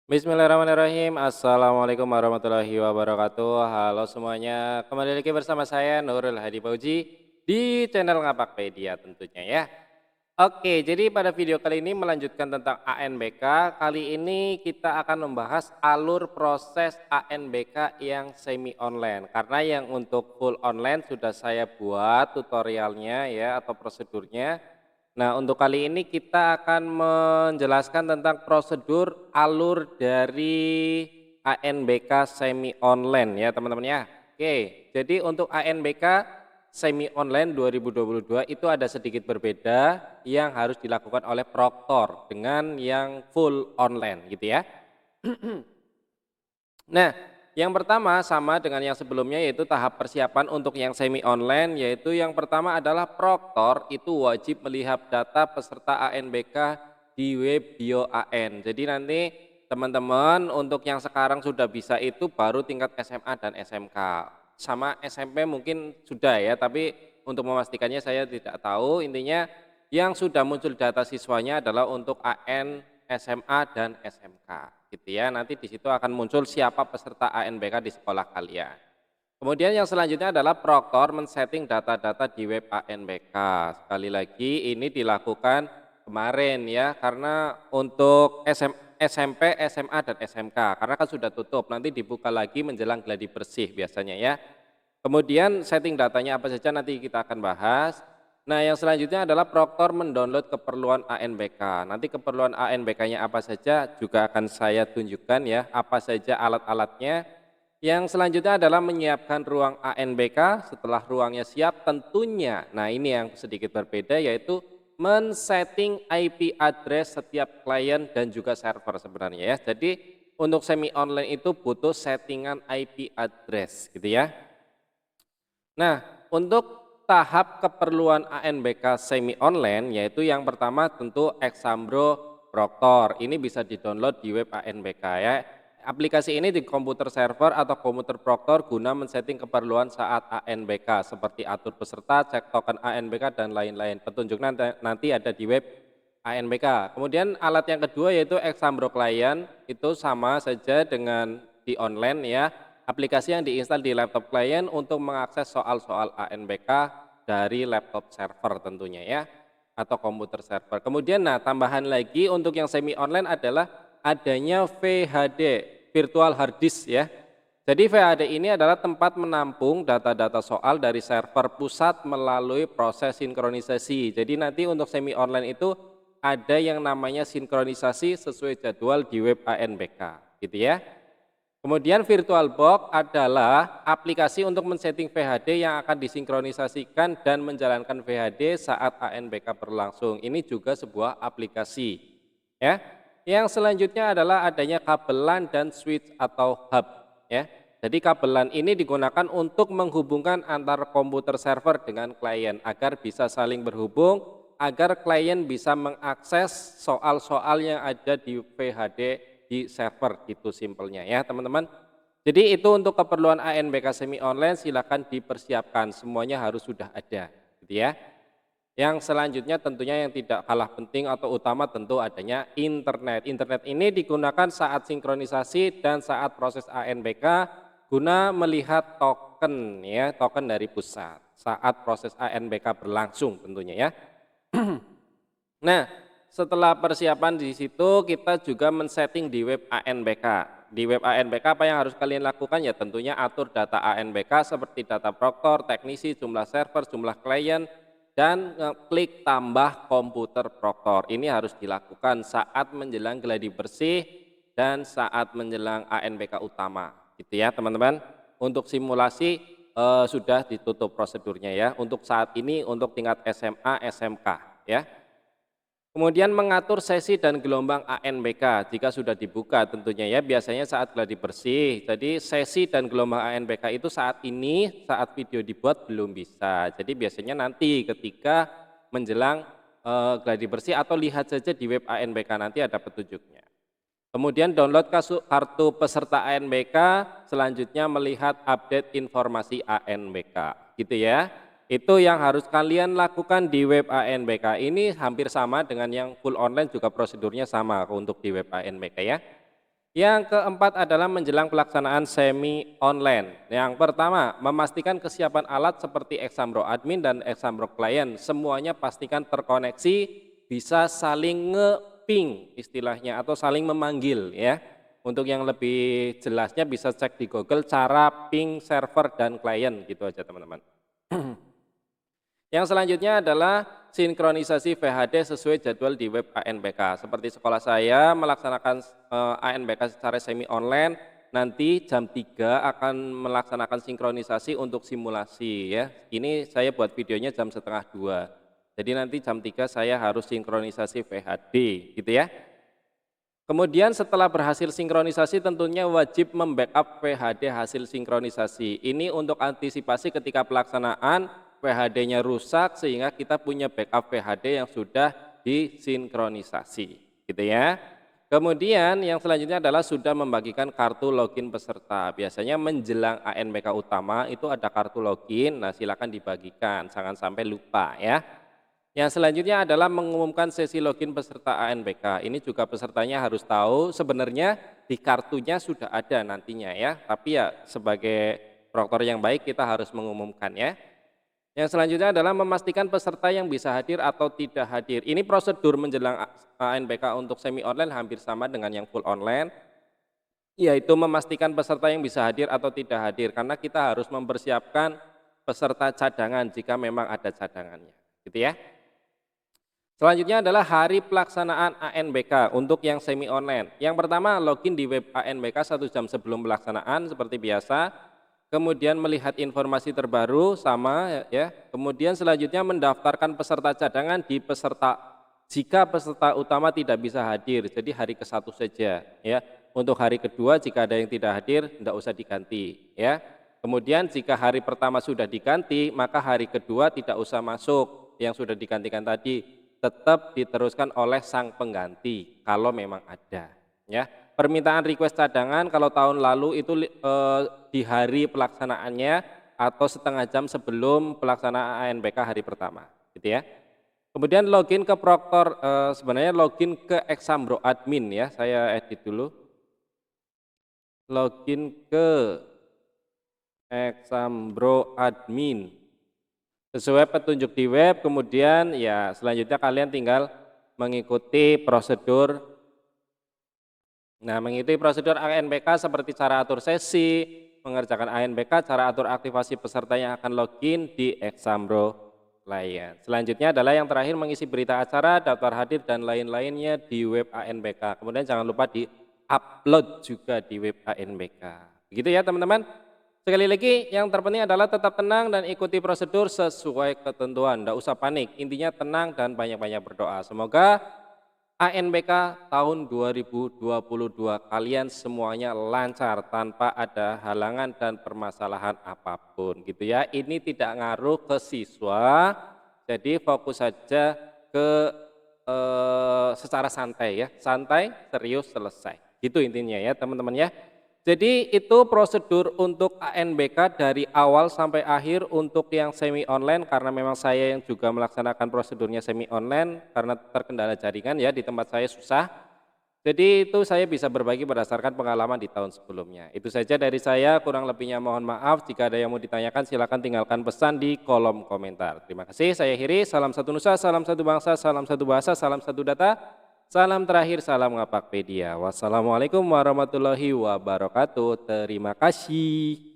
Bismillahirrahmanirrahim. Assalamualaikum warahmatullahi wabarakatuh. Halo semuanya, kembali lagi bersama saya Nurul Hadi Fauzi di channel Ngapakpedia tentunya ya. Oke, jadi pada video kali ini melanjutkan tentang ANBK. Kali ini kita akan membahas alur proses ANBK yang semi online. Karena yang untuk full online sudah saya buat tutorialnya ya atau prosedurnya. Nah, untuk kali ini kita akan menjelaskan tentang prosedur alur dari ANBK semi online ya teman-teman ya. Oke, jadi untuk ANBK semi online 2022 itu ada sedikit berbeda yang harus dilakukan oleh proktor dengan yang full online gitu ya. Nah, yang pertama sama dengan yang sebelumnya yaitu tahap persiapan untuk yang semi online, yaitu yang pertama adalah proktor itu wajib melihat data peserta ANBK di web bio AN. Jadi nanti teman-teman untuk yang sekarang sudah bisa itu baru tingkat SMA dan SMK. Sama SMP mungkin sudah ya, tapi untuk memastikannya saya tidak tahu. Intinya yang sudah muncul data siswanya adalah untuk AN, SMA dan SMK gitu ya. Nanti di situ akan muncul siapa peserta ANBK di sekolah kalian. Kemudian yang selanjutnya adalah proktor men-setting data-data di web ANBK. Sekali lagi ini dilakukan kemarin ya, karena untuk SMP, SMA dan SMK karena kan sudah tutup, nanti dibuka lagi menjelang gladi bersih biasanya ya. Kemudian setting datanya apa saja nanti kita akan bahas. Nah, yang selanjutnya adalah proktor mendownload keperluan ANBK. Nanti keperluan ANBK-nya apa saja juga akan saya tunjukkan ya, apa saja alat-alatnya. Yang selanjutnya adalah menyiapkan ruang ANBK. Setelah ruangnya siap tentunya, nah ini yang sedikit berbeda yaitu men-setting IP address setiap klien dan juga server sebenarnya ya. Jadi untuk semi online itu butuh settingan IP address gitu ya. Nah, untuk tahap keperluan ANBK semi online yaitu yang pertama tentu Exambro Proctor. Ini bisa di-download di web ANBK ya. Aplikasi ini di komputer server atau komputer Proctor guna men-setting keperluan saat ANBK seperti atur peserta, cek token ANBK dan lain-lain. Petunjuk nanti ada di web ANBK. Kemudian alat yang kedua yaitu Exambro Client, itu sama saja dengan di online ya. Aplikasi yang diinstal di laptop klien untuk mengakses soal-soal ANBK dari laptop server tentunya ya, atau komputer server. Kemudian nah tambahan lagi untuk yang semi online adalah adanya VHD, virtual hard disk ya. Jadi VHD ini adalah tempat menampung data-data soal dari server pusat melalui proses sinkronisasi. Jadi nanti untuk semi online itu ada yang namanya sinkronisasi sesuai jadwal di web ANBK gitu ya. Kemudian VirtualBox adalah aplikasi untuk men-setting VHD yang akan disinkronisasikan dan menjalankan VHD saat ANBK berlangsung. Ini juga sebuah aplikasi. Ya. Yang selanjutnya adalah adanya kabelan dan switch atau hub. Ya. Jadi kabelan ini digunakan untuk menghubungkan antar komputer server dengan klien agar bisa saling berhubung, agar klien bisa mengakses soal-soal yang ada di VHD di server gitu simpelnya ya teman-teman. Jadi itu untuk keperluan ANBK semi online silakan dipersiapkan, semuanya harus sudah ada gitu ya. Yang selanjutnya tentunya yang tidak kalah penting atau utama tentu adanya internet. Internet ini digunakan saat sinkronisasi dan saat proses ANBK guna melihat token ya, token dari pusat saat proses ANBK berlangsung tentunya ya. Nah, setelah persiapan di situ kita juga men-setting di web ANBK. Di web ANBK apa yang harus kalian lakukan ya tentunya atur data ANBK seperti data proktor, teknisi, jumlah server, jumlah klien, dan klik tambah komputer proktor. Ini harus dilakukan saat menjelang gladi bersih dan saat menjelang ANBK utama gitu ya teman-teman. Untuk simulasi sudah ditutup prosedurnya ya untuk saat ini untuk tingkat SMA, SMK ya. Kemudian mengatur sesi dan gelombang ANBK jika sudah dibuka tentunya ya, biasanya saat gladi bersih. Jadi sesi dan gelombang ANBK itu saat ini, saat video dibuat belum bisa. Jadi biasanya nanti ketika menjelang gladi bersih atau lihat saja di web ANBK nanti ada petunjuknya. Kemudian download kartu peserta ANBK, selanjutnya melihat update informasi ANBK gitu ya. Itu yang harus kalian lakukan di web ANBK. Ini hampir sama dengan yang full online juga prosedurnya sama untuk di web ANBK ya. Yang keempat adalah menjelang pelaksanaan semi online. Yang pertama, memastikan kesiapan alat seperti Exambro admin dan Exambro client. Semuanya pastikan terkoneksi, bisa saling nge-ping istilahnya atau saling memanggil ya. Untuk yang lebih jelasnya bisa cek di Google cara ping server dan klien gitu aja teman-teman. Yang selanjutnya adalah sinkronisasi VHD sesuai jadwal di web ANBK. Seperti sekolah saya melaksanakan ANBK secara semi online, nanti jam 3 akan melaksanakan sinkronisasi untuk simulasi ya. Ini saya buat videonya jam setengah 2. Jadi nanti jam 3 saya harus sinkronisasi VHD gitu ya. Kemudian setelah berhasil sinkronisasi tentunya wajib membackup VHD hasil sinkronisasi. Ini untuk antisipasi ketika pelaksanaan VHD-nya rusak sehingga kita punya backup VHD yang sudah disinkronisasi, gitu ya. Kemudian yang selanjutnya adalah sudah membagikan kartu login peserta. Biasanya menjelang ANBK utama itu ada kartu login, nah silakan dibagikan, jangan sampai lupa ya. Yang selanjutnya adalah mengumumkan sesi login peserta ANBK. Ini juga pesertanya harus tahu sebenarnya di kartunya sudah ada nantinya ya, tapi ya sebagai proktor yang baik kita harus mengumumkan ya. Yang selanjutnya adalah memastikan peserta yang bisa hadir atau tidak hadir. Ini prosedur menjelang ANBK untuk semi online hampir sama dengan yang full online, yaitu memastikan peserta yang bisa hadir atau tidak hadir, karena kita harus mempersiapkan peserta cadangan jika memang ada cadangannya, gitu ya. Selanjutnya adalah hari pelaksanaan ANBK untuk yang semi online. Yang pertama login di web ANBK 1 jam sebelum pelaksanaan seperti biasa. Kemudian melihat informasi terbaru sama ya. Kemudian selanjutnya mendaftarkan peserta cadangan di peserta jika peserta utama tidak bisa hadir. Jadi hari ke-1 saja ya. Untuk hari kedua jika ada yang tidak hadir tidak usah diganti ya. Kemudian jika hari pertama sudah diganti maka hari kedua tidak usah masuk yang sudah digantikan tadi, tetap diteruskan oleh sang pengganti kalau memang ada ya. Permintaan request cadangan kalau tahun lalu itu di hari pelaksanaannya atau setengah jam sebelum pelaksanaan ANBK hari pertama, gitu ya. Kemudian login ke proktor, sebenarnya login ke Exambro admin ya, saya edit dulu. Login ke Exambro admin sesuai petunjuk di web, kemudian ya selanjutnya kalian tinggal mengikuti prosedur. Nah, mengikuti prosedur ANBK seperti cara atur sesi, mengerjakan ANBK, cara atur aktivasi peserta yang akan login di Exambro client. Selanjutnya adalah yang terakhir mengisi berita acara, daftar hadir dan lain-lainnya di web ANBK. Kemudian jangan lupa di-upload juga di web ANBK. Begitu ya teman-teman. Sekali lagi yang terpenting adalah tetap tenang dan ikuti prosedur sesuai ketentuan. Tidak usah panik, intinya tenang dan banyak-banyak berdoa. Semoga ANBK tahun 2022 kalian semuanya lancar tanpa ada halangan dan permasalahan apapun gitu ya. Ini tidak ngaruh ke siswa, jadi fokus saja ke secara santai ya, santai, serius, selesai. Gitu intinya ya teman-teman ya. Jadi itu prosedur untuk ANBK dari awal sampai akhir untuk yang semi online, karena memang saya yang juga melaksanakan prosedurnya semi online karena terkendala jaringan ya, di tempat saya susah. Jadi itu saya bisa berbagi berdasarkan pengalaman di tahun sebelumnya. Itu saja dari saya, kurang lebihnya mohon maaf. Jika ada yang mau ditanyakan silakan tinggalkan pesan di kolom komentar. Terima kasih, saya akhiri. Salam satu nusa, salam satu bangsa, salam satu bahasa, salam satu data. Salam terakhir, salam Ngapakpedia. Wassalamualaikum warahmatullahi wabarakatuh. Terima kasih.